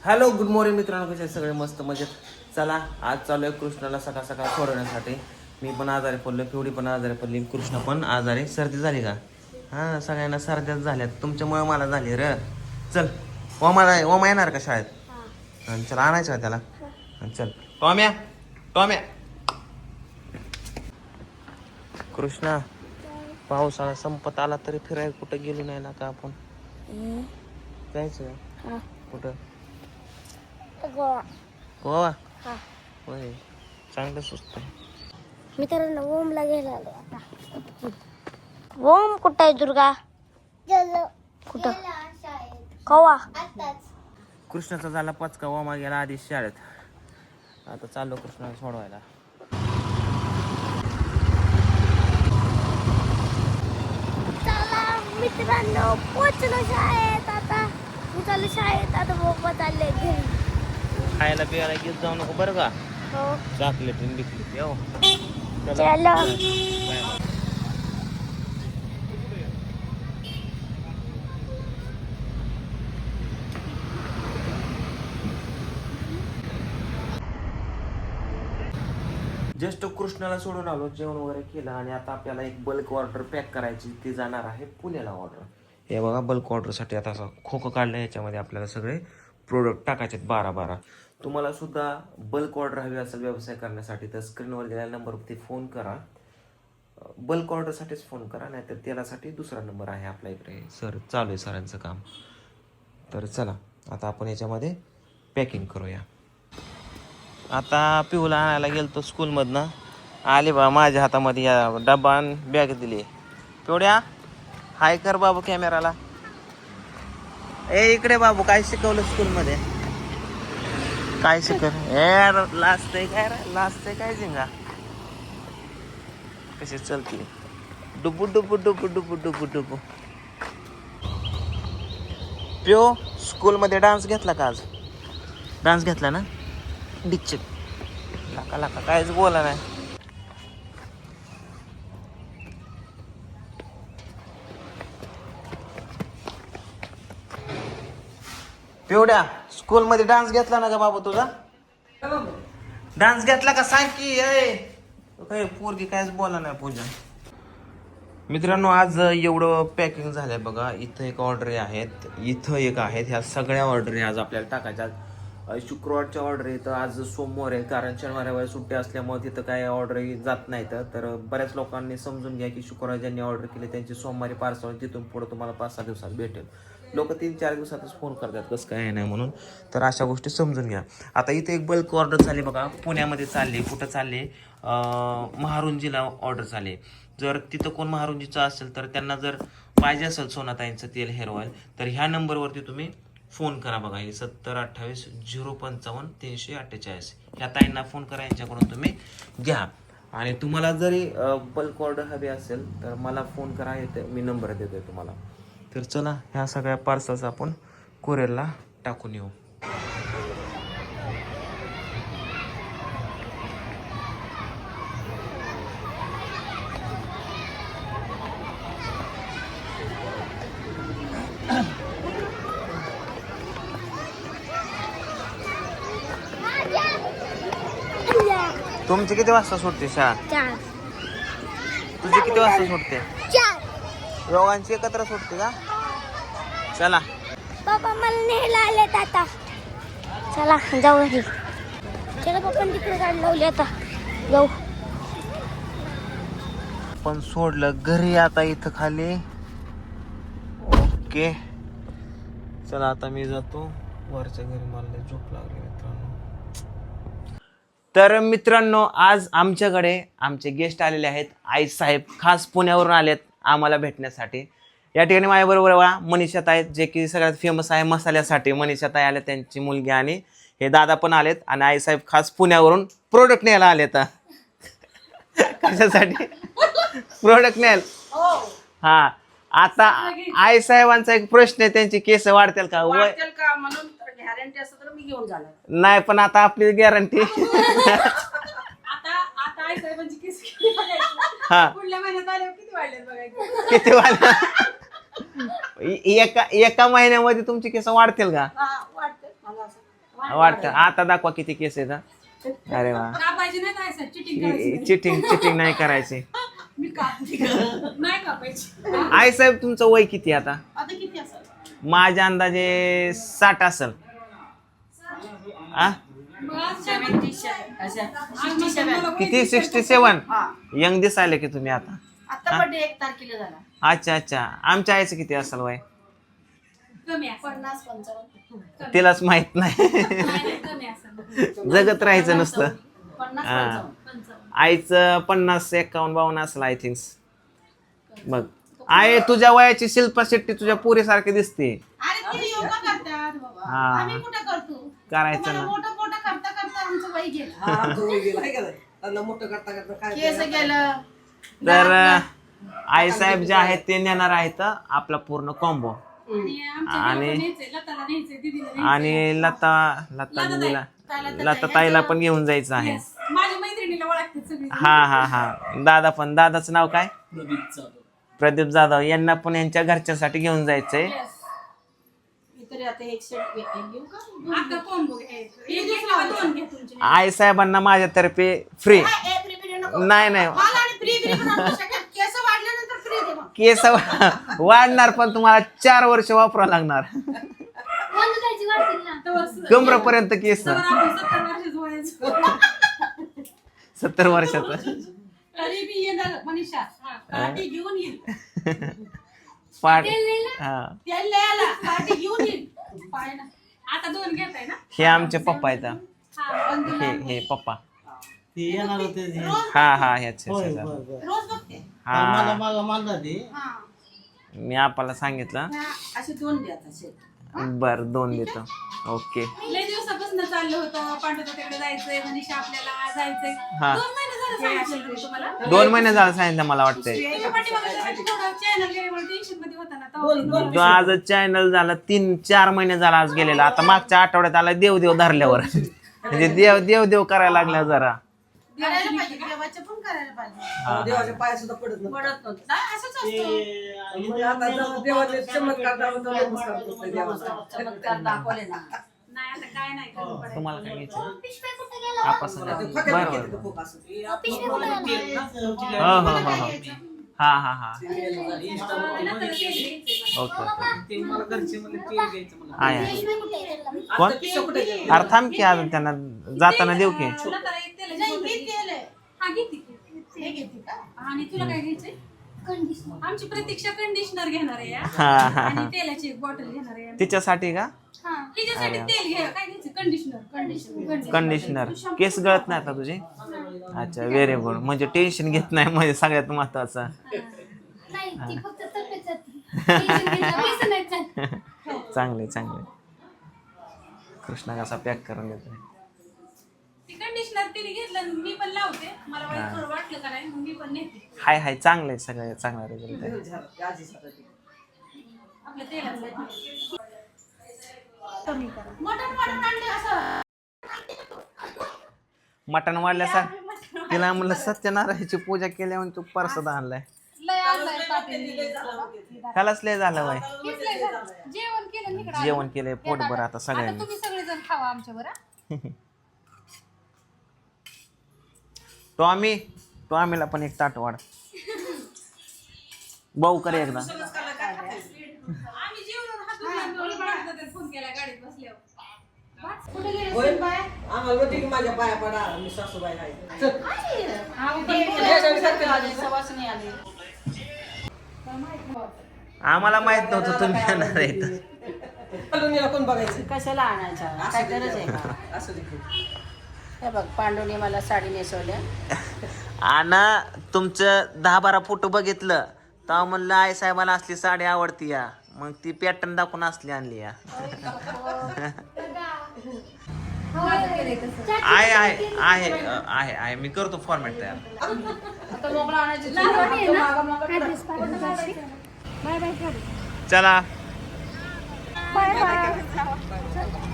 Hello good morning मित्रांनो, कसे सगळे मस्त मजेत. चला आज चालू आहे कृष्णाला सकाळ सकाळ सोडवण्यासाठी. मी पण आजारी पडलो, पिवडी पण आजारी पडली, कृष्ण पण आजारी. सर्दी झाली का? हां, सगळ्यांना सर्द्याच झाल्यात, तुमच्यामुळे मला झाली र. चल ओमा येणार का शाळेत? आणि चल आणायचं का त्याला? चल टॉम्या टॉम्या. कृष्णा, पावसाळा संपत आला तरी फिरायला कुठं गेलो नाही ना का आपण? जायचं कुठं? गोवा. होय, चांगलं सुचत. मित्रांनो ओमला गेला आता. ओम कुठं आहे? दुर्गा कुठं? कवा? कृष्णाचा झाला पचका, ओमा गेला आधी शाळेत. आता चाललो कृष्णाला सोडवायला. चला मित्रांनो पोचलो शाळेत. आता मी चालू शाळेत. आता पप्पा चालले घरी. खायला पियाला घेत जाऊ नको बरं का? हो चॉकलेट बिकलेट येऊ. चला. जस्ट कृष्णाला सोडून आलो, जेवण वगैरे केलं आणि आता आपल्याला एक बल्क ऑर्डर पॅक करायची. ती जाणार आहे पुण्याला ऑर्डर. हे बघा, बल्क ऑर्डरसाठी आता असं खोकं काढलं. याच्यामध्ये आपल्याला सगळे प्रोडक्ट टाकायचे 12-12. तुम्हाला सुद्धा बल्क ऑर्डर हवी असेल व्यवसाय करण्यासाठी तर स्क्रीनवर दिलेल्या नंबरवरती फोन करा. बल्क ऑर्डरसाठीच फोन करा, नाहीतर तेलासाठी दुसरा नंबर आहे आपल्या इकडे. सर चालू आहे सरांचं काम. तर चला आता आपण याच्यामध्ये पॅकिंग करूया. आता पिऊला आणायला गेलतो स्कूलमधनं. आले बा माझ्या हातामध्ये या डबा बॅग दिली. पिवड्या हाय कर बाबू कॅमेराला. ए इकडे बाबू, काय शिकवलं स्कूलमध्ये? काय ए लाजतंय काय रे? लाजतंय काय झिंगा? कशी चलती डुबू डुबू डुबू डुबू डुबू डुबू. पिओ स्कूलमध्ये डान्स घेतला का आज? डान्स घेतला ना? डिच्चिक लाका लाका काहीच बोला नाही. पिवड्या स्कूलमध्ये डान्स घेतला ना का बाबू तुझा? डान्स घेतला का सांग की. काय पोरगी काहीच बोला नाही पूजा. मित्रांनो आज एवढं पॅकिंग झालंय बघा. इथं एक ऑर्डर आहेत, इथं एक आहेत. ह्या सगळ्या ऑर्डर आज आपल्याला टाकायच्या. शुक्रवारच्या ऑर्डर आहे तर आज सोमवार आहे, कारण शनिवार रविवारी सुट्टी असल्यामुळे तिथं काय ऑर्डर जात नाहीत. तर बऱ्याच लोकांनी समजून घ्या की शुक्रवार ज्यांनी ऑर्डर केली त्यांची सोमवारी पार्सल तिथून पुढे तुम्हाला 5-6 दिवसात भेटेल. लोक 3-4 दिवसातच फोन करतात कसं काय नाही म्हणून. तर अशा गोष्टी समजून घ्या. आता इथे एक बल्क ऑर्डर चालली बघा, पुण्यामध्ये चालली. कुठं चालली? महारुंजीला ऑर्डर चालली. जर तिथं कोण महारुंजीचं असेल तर त्यांना जर पाहिजे असेल सोनाताईंचं तेल हेअर ऑइल तर ह्या नंबरवरती तुम्ही फोन करा बघा. हे 7028-055-348 ह्या ताईंना फोन करा, यांच्याकडून तुम्ही घ्या. आणि तुम्हाला जरी बल्क ऑर्डर हवी असेल तर मला फोन करा, येते मी नंबर देतोय तुम्हाला. तर चला ह्या सगळ्या पार्सल्स आपण कुरिअरला टाकून येऊ. तुमची किती वाजता सुटते शाळा? 4. तुझी किती वाजता सुटते? 4. दोघांची एकत्र सुटते का? चला बाबा मला न्यायला आलेत आता. चला जाऊ घरी. चला पप्पा तिकडे गाडी लावली, आता जाऊ. पण सोडलं घरी आता इथं खाली. ओके चला आता मी जातो वरच्या घरी, मला झोप लागली मित्रांनो. तर मित्रांनो आज आमच्याकडे आमचे गेस्ट आलेले आहेत. आई साहेब खास पुण्यावरून आलेत आम्हाला भेटण्यासाठी. या ठिकाणी माझ्याबरोबर मनीषाताई आहेत, जे की सगळ्यात फेमस आहे मसाल्यासाठी. मनीषाताई आले, त्यांची मुलगी आणि हे दादा पण आलेत. आणि आई साहेब खास पुण्यावरून प्रोडक्ट न्यायला आलेत. कशासाठी? प्रोडक्ट न्यायला. हा आता आई साहेबांचा एक प्रश्न आहे, त्यांची केस वाढतील का? म्हणून गॅरंटी असतं तर मी घेऊन जाणार. नाही पण आता आपली गॅरंटी. आता आई साहेबांची केस किती बघायची. हा पुढल्या महिन्यात आल्यावर किती वाढले बघायचं. किती वाढ? एका महिन्यामध्ये तुमची केस वाढतील का? वाटतं मला असं. वाटतं आता दाखवा किती केस आहेत हा. अरे वा कापायची नाही काय सर चिटिंग चिटिंग नाही करायची. मी कापते नाही कापायची. आई साहेब तुमचं वय किती आता? आता किती असेल? माझ्या अंदाजे 60 असेल. आ किती 67? यंग दिसायला की तुम्ही आता. आता बर्थडे 1 तारखेला झाला. अच्छा आमच्या आईचं किती असेल वय? कमी 50-55. तिलाच माहित नाही. कमी असेल. जगत राहायचं नुसतं. 50-55. आईचं 50, 51, 52 असेल आय थिंक. बघ आई तुझ्या वयाची शिल्पा शेट्टी तुझ्या पुरीसारखी दिसते. अरे ते योगा करतात बाबा. हा. आम्ही कुठं करतो? करायचं ना. मोठं करता आमचं वय गेलं. केस केस गेलं. तर आई साहेब जे आहेत ते नेणार आहेत आपला पूर्ण कॉम्बो. आणि लता दिदीला लता ताईला पण घेऊन जायचं आहे. माझ्या मैत्रिणीला ओळखते सगळी. हा दादाचं नाव काय? प्रदीप जाधव. यांना पण यांच्या घरच्यासाठी घेऊन जायचंय. तरी आता एक सेट घेऊ का? आता कॉम्बो घ्यायचं. एक घेतला 2 घे तुमचे. आई साहेबांना माझ्यातर्फे फ्री. नाही मला आणि फ्री पण आणू शकत. केस वाढल्यानंतर फ्री दे मग. केस वाढणार पण तुम्हाला 4 वर्ष वापरावं लागणार. कमरापर्यंत केस. 70 वर्षाचं. तरी बी येणार मनीषा. पार्टी घेऊन येईल. पाठ तेल न्यायला पार्टी घेऊन येईल. पाय ना. आता 2 घेताय ना? हे आमचे पप्पा आहेत. हे पप्पा. हा ह्याच रोज बघते. मी आपल्याला सांगितलं. असे 2 द्या तसे. बर 2 देतो. ओके. लय दिवसापासून चाललं होतं पांडुता तिकडे जायचंय मनीषा आपल्याला जायचंय. हा. 2 महिने झाले सांगितलं तरी तुम्हाला. 2 महिने झालं सांगितलं मला वाटतंय. त्याच्या पाठीमागे थोडं चॅनल गेल्यामुळे टेन्शन मध्ये होता ना तेव्हा. आज चॅनल झाला 3-4 महिने झाला आज गेलेला. आता मागच्या आठवड्यात आला देव धरल्यावर. म्हणजे देव करायला लागला जरा. करायला पाहिजे. देवाचं पण करायला पाहिजे. देवाच्या पाया सुद्धा पडत पडत नव्हतं. नाही, असंच असतं. नाही. आता जर देवाचे चमत्कार दाखवतो, नमस्कार करतो देवाचा. चमत्कार दाखवले ना. नाही आता काय नाही कमी पडायचं. तुम्हाला काय घ्यायचं? पिशव्या कुठे गेला? आपण सांगा. ते बरं खगेल बरं. किती खूप असं. पिशव्या कुठे गेला? हा ओके. पिशव्या कुठे गेला? कोण? किस्सा कुठे गेला? अरे थांब की अजून त्यांना जाताना देऊ की. तुला तर एक तेल आहे. मी तेल आहे. हा घेते की. हे घेते का? आणि तुला काय घ्यायचंय? कंडिशनर. आमची प्रतीक्षा कंडिशनर घेणार आहे हा आणि तेलाची एक बॉटल घेणार आहे. तिच्यासाठी का? तिच्यासाठी तेल घ्या. काय घ्यायचं? कंडिशनर. कंडिशनर. केस गळत नाही का तुझे? अच्छा व्हेरी गुड. म्हणजे टेन्शन घेत नाही म्हणजे सगळ्यात महत्वाचं. नाही ती फक्त तब्येतसाठी. टेन्शन घेतलं, पैसे नाही चालत. चांगले कृष्णा कसा पॅक करून देतो. ती कंडिशनर तिने घेतलं आणि मी पण लावते. मला वाईट थोडं वाटलं का नाही मग मी पण नेते. हाय चांगले सगळे चांगला रिझल्ट आहे. आपल्या तेलाचं मटण आणले असं. मटण वाढल्या सर तिला म्हणलं सत्यनारायणची पूजा केल्यावर तू परसाद आणलाय. लय आणलंय ताटीने. त्यालाच लय झालं बाय. किती लय झालं? जेवण केलं इकडे. जेवण केलंय पोटभर आता सगळ्यांनी. तुम्ही सगळेजण खावा आमच्यावर. टॉमीला पण एक ताट वाढ. भाऊ करे एकदा. आम्ही जेवण हात फोन केला गाडीत बसल्यावर. कुठे गेले? होय? आम्हाला म्हणते की माझ्या पाया पडा, मी सासूबाई आहे. सवासणी आले. आम्हाला माहित नव्हतं तुम्ही येणार आहेत. पांडुनीला कोण बघायचं? कशाला आणायचा? काय गरज आहे का? असं दे. हे बघ पांडुने मला साडी नेसवल्या. आणि तुमचं 10-12 फोटो बघितलं तेव्हा म्हणलं आई साहेबाला असली साडी आवडती या. मग ती पॅटर्न दाखवून असली आणली या. आहे मी करतो फॉर्मॅट तयार. आता मोकळा आणायची. Bye bye. चला बाय बाय.